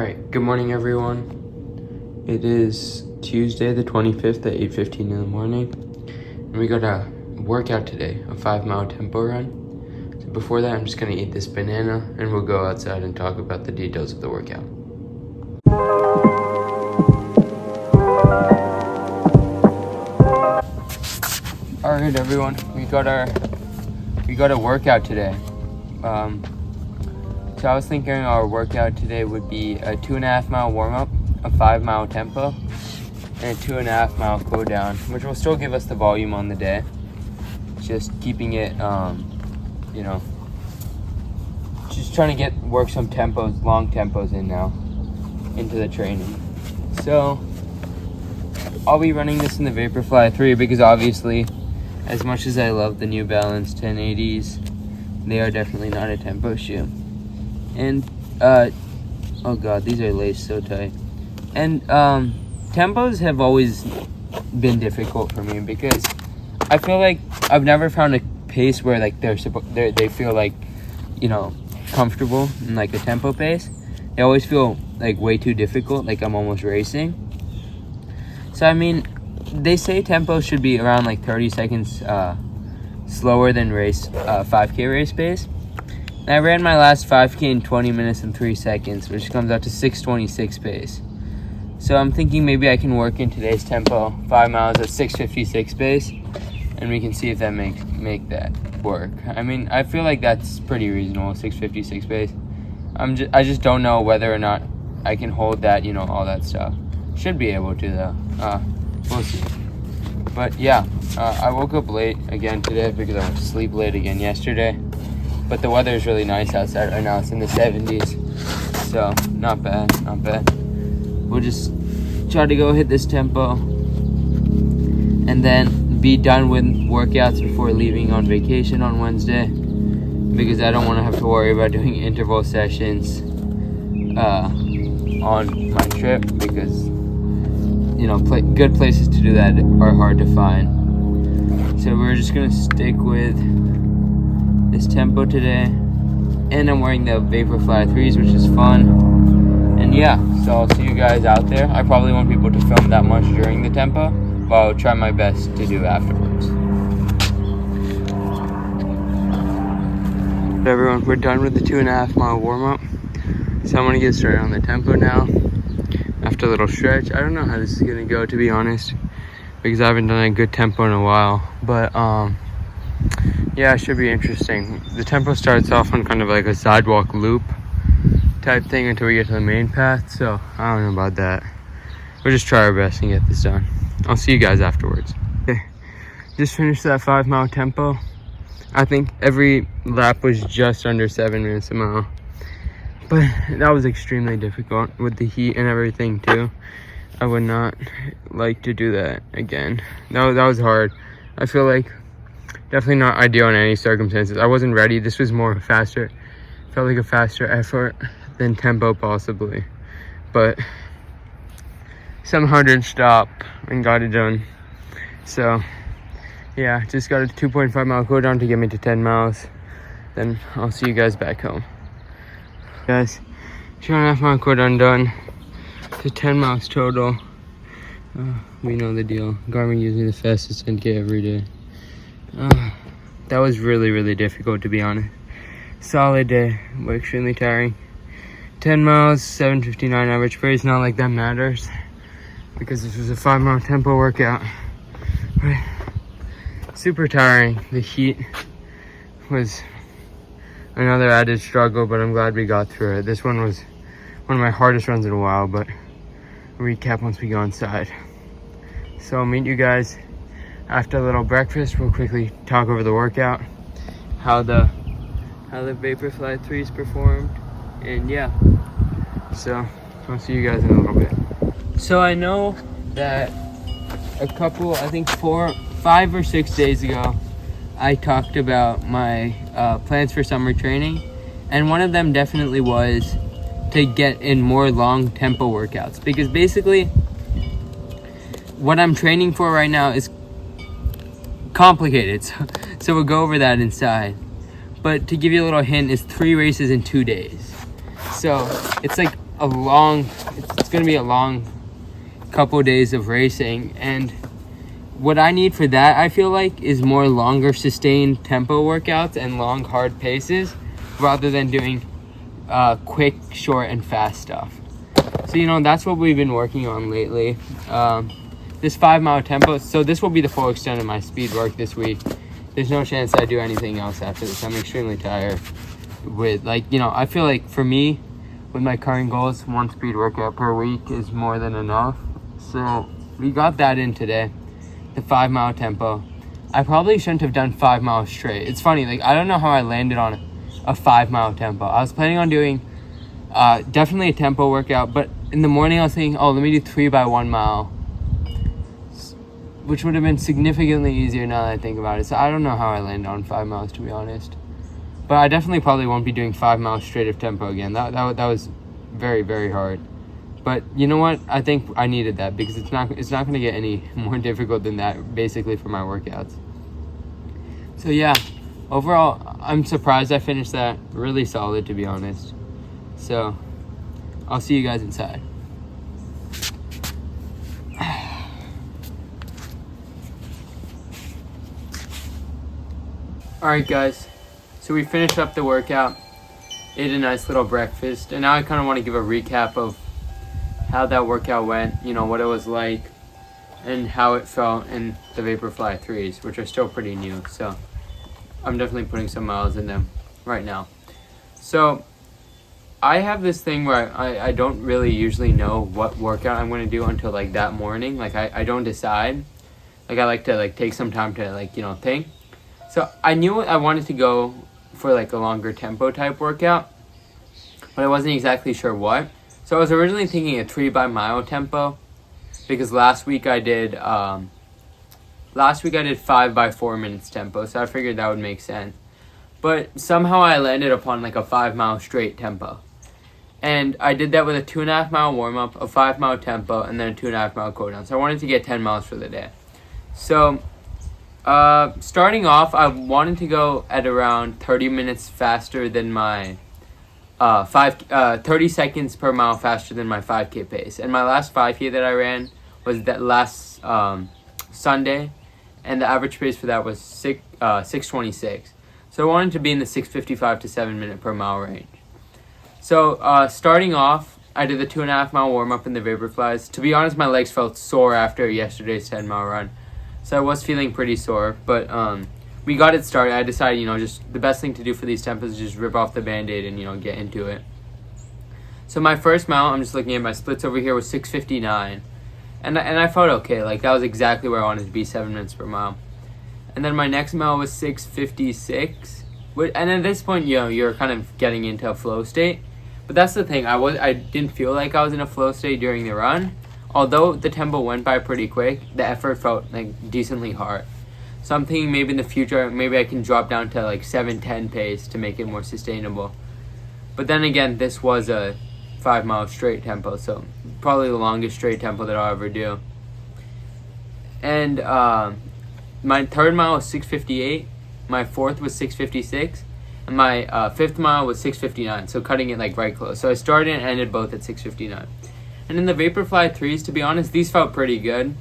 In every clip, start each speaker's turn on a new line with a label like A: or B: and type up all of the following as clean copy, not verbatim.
A: Alright, good morning everyone. It is Tuesday the 25th at 8:15 in the morning. And we got a workout today, a 5-mile tempo run. So before that, I'm just gonna eat this banana and we'll go outside and talk about the details of the workout. Alright everyone, we got a workout today. So I was thinking our workout today would be a 2.5-mile warm-up, a 5-mile tempo, and a 2.5-mile cooldown, which will still give us the volume on the day. Just keeping it, just trying to work some tempos, long tempos in now, into the training. So I'll be running this in the Vaporfly 3 because obviously, as much as I love the New Balance 1080s, they are definitely not a tempo shoe. And oh god, these are laced so tight. And tempos have always been difficult for me because I feel like I've never found a pace where like they feel like, comfortable in like a tempo pace. They always feel like way too difficult, like I'm almost racing. So I mean, they say tempo should be around like 30 seconds slower than 5K race pace. And I ran my last 5K in 20 minutes and 3 seconds, which comes out to 6:26 pace. So I'm thinking maybe I can work in today's tempo 5 miles at 6:56 pace, and we can see if that make that work. I mean, I feel like that's pretty reasonable, 6:56 pace. I just don't know whether or not I can hold that, all that stuff. Should be able to though. We'll see. But yeah, I woke up late again today because I went to sleep late again yesterday. But the weather is really nice outside right now. It's in the 70s. So, not bad. We'll just try to go hit this tempo. And then be done with workouts before leaving on vacation on Wednesday. Because I don't want to have to worry about doing interval sessions on my trip. Because, good places to do that are hard to find. So we're just going to stick with this tempo today, and I'm wearing the Vaporfly 3s, which is fun. And yeah, so I'll see you guys out there. I probably won't be able to film that much during the tempo, but I'll try my best to do afterwards. Everyone, we're done with the 2.5-mile warm-up, so I'm gonna get started on the tempo now after a little stretch. I don't know how this is gonna go, to be honest, because I haven't done a good tempo in a while, but yeah, it should be interesting. The tempo starts off on kind of like a sidewalk loop type thing until we get to the main path, so I don't know about that. We'll just try our best and get this done. I'll see you guys afterwards. Okay, just finished that 5-mile tempo. I think every lap was just under 7 minutes a mile, but that was extremely difficult with the heat and everything too. I would not like to do that again. That was hard. I feel like definitely not ideal in any circumstances. I wasn't ready. This was more faster. Felt like a faster effort than tempo possibly. But somehow didn't stop and got it done. So yeah, just got a 2.5-mile cooldown to get me to 10 miles. Then I'll see you guys back home. Guys, 2.5-mile cooldown done. To 10 miles total. We know the deal. Garmin gives me the fastest 10K every day. That was really, really difficult, to be honest. Solid day, but extremely tiring. 10 miles, 7:59 average pace. Not like that matters because this was a 5-mile tempo workout. But super tiring. The heat was another added struggle, but I'm glad we got through it. This one was one of my hardest runs in a while, but recap once we go inside. So I'll meet you guys after a little breakfast. We'll quickly talk over the workout, how the Vaporfly 3s performed, and yeah. So I'll see you guys in a little bit. So I know that I think 5 or 6 days ago, I talked about my plans for summer training, and one of them definitely was to get in more long tempo workouts, because basically what I'm training for right now is complicated, so we'll go over that inside. But to give you a little hint, it's 3 races in 2 days. So it's like it's gonna be a long couple days of racing, and what I need for that, I feel like, is more longer sustained tempo workouts and long hard paces rather than doing quick, short, and fast stuff. So that's what we've been working on lately. This 5 mile tempo, so this will be the full extent of my speed work this week. There's no chance I do anything else after this. I'm extremely tired with, I feel like for me, with my current goals, 1 speed workout per week is more than enough. So we got that in today, the 5 mile tempo. I probably shouldn't have done 5 miles straight. It's funny, I don't know how I landed on a 5 mile tempo. I was planning on doing definitely a tempo workout, but in the morning I was thinking, let me do 3 by 1 mile, which would have been significantly easier now that I think about it. So I don't know how I landed on 5 miles, to be honest. But I definitely probably won't be doing 5 miles straight of tempo again. That was very, very hard. But you know what? I think I needed that because it's not going to get any more difficult than that, basically, for my workouts. So yeah, overall, I'm surprised I finished that really solid, to be honest. So I'll see you guys inside. Alright guys, so we finished up the workout, ate a nice little breakfast, and now I kind of want to give a recap of how that workout went, what it was like, and how it felt in the Vaporfly 3s, which are still pretty new, so I'm definitely putting some miles in them right now. So I have this thing where I don't really usually know what workout I'm going to do until that morning. I don't decide. I like to take some time to think. So I knew I wanted to go for a longer tempo type workout, but I wasn't exactly sure what. So I was originally thinking a 3 by mile tempo, because last week I did 5 by 4 minutes tempo, so I figured that would make sense. But somehow I landed upon a 5 mile straight tempo. And I did that with a 2.5 mile warm up, a 5 mile tempo, and then a 2.5 mile cooldown. So I wanted to get 10 miles for the day. So starting off, I wanted to go at around 30 minutes faster than my 30 seconds per mile faster than my 5K pace. And my last 5K that I ran was that last Sunday, and the average pace for that was 6:26. So I wanted to be in the 6:55 to 7 minute per mile range. So starting off, I did the 2.5 mile warm up in the Vaporflys. To be honest, my legs felt sore after yesterday's 10 mile run. So I was feeling pretty sore, but we got it started. I decided, just the best thing to do for these tempos is just rip off the Band-Aid and, get into it. So my first mile, I'm just looking at my splits over here, was 6:59. And I felt okay. That was exactly where I wanted to be, 7 minutes per mile. And then my next mile was 6:56. And at this point, you're kind of getting into a flow state. But that's the thing. I didn't feel like I was in a flow state during the run. Although the tempo went by pretty quick, the effort felt decently hard. So I'm thinking maybe in the future, maybe I can drop down to 7:10 pace to make it more sustainable. But then again, this was a 5 mile straight tempo, so probably the longest straight tempo that I'll ever do. And my third mile was 6:58, my fourth was 6:56, and my fifth mile was 6:59, so cutting it right close. So I started and ended both at 6:59. And in the Vaporfly 3s, to be honest, these felt pretty good.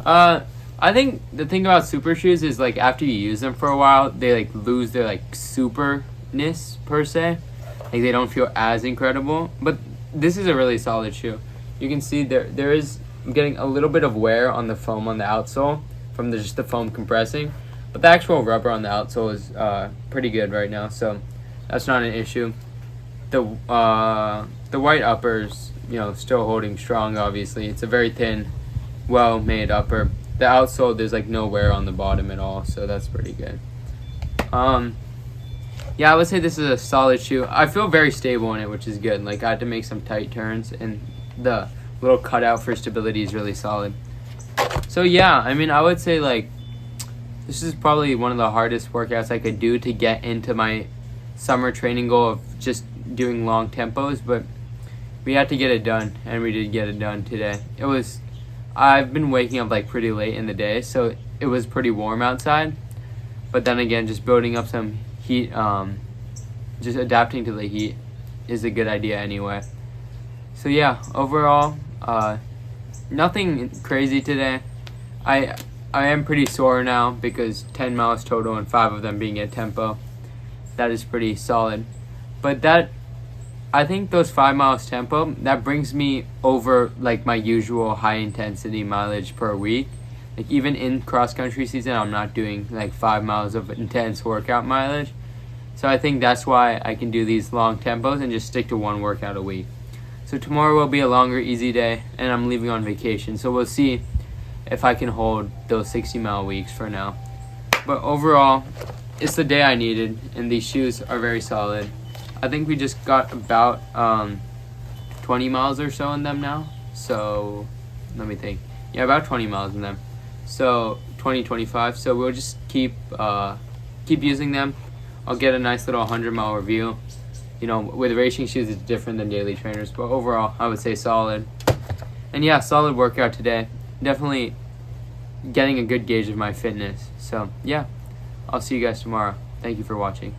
A: I think the thing about super shoes is after you use them for a while, they lose their superness per se. They don't feel as incredible. But this is a really solid shoe. You can see there is getting a little bit of wear on the foam on the outsole from just the foam compressing. But the actual rubber on the outsole is pretty good right now, so that's not an issue. The white uppers, still holding strong, obviously. It's a very thin, well-made upper. The outsole, there's no wear on the bottom at all, so that's pretty good. Yeah, I would say this is a solid shoe. I feel very stable in it, which is good. I had to make some tight turns, and the little cutout for stability is really solid. So yeah, I would say this is probably one of the hardest workouts I could do to get into my summer training goal of just doing long tempos, but we had to get it done, and we did get it done today. I've been waking up pretty late in the day, so it was pretty warm outside, but then again, just building up some heat, just adapting to the heat is a good idea anyway. So yeah, overall, nothing crazy today. I am pretty sore now because 10 miles total and 5 of them being at tempo. That is pretty solid. But I think those 5 miles tempo, that brings me over like my usual high intensity mileage per week. Like even in cross country season, I'm not doing like 5 miles of intense workout mileage. So I think that's why I can do these long tempos and just stick to one workout a week. So tomorrow will be a longer, easy day, and I'm leaving on vacation. So we'll see if I can hold those 60-mile weeks for now. But overall, it's the day I needed, and these shoes are very solid. I think we just got about 20 miles or so in them now. So let me think. Yeah, about 20 miles in them. So 25. So we'll just keep using them. I'll get a nice little 100-mile review. You know, with racing shoes, it's different than daily trainers, but overall, I would say solid. And yeah, solid workout today. Definitely getting a good gauge of my fitness. So yeah, I'll see you guys tomorrow. Thank you for watching.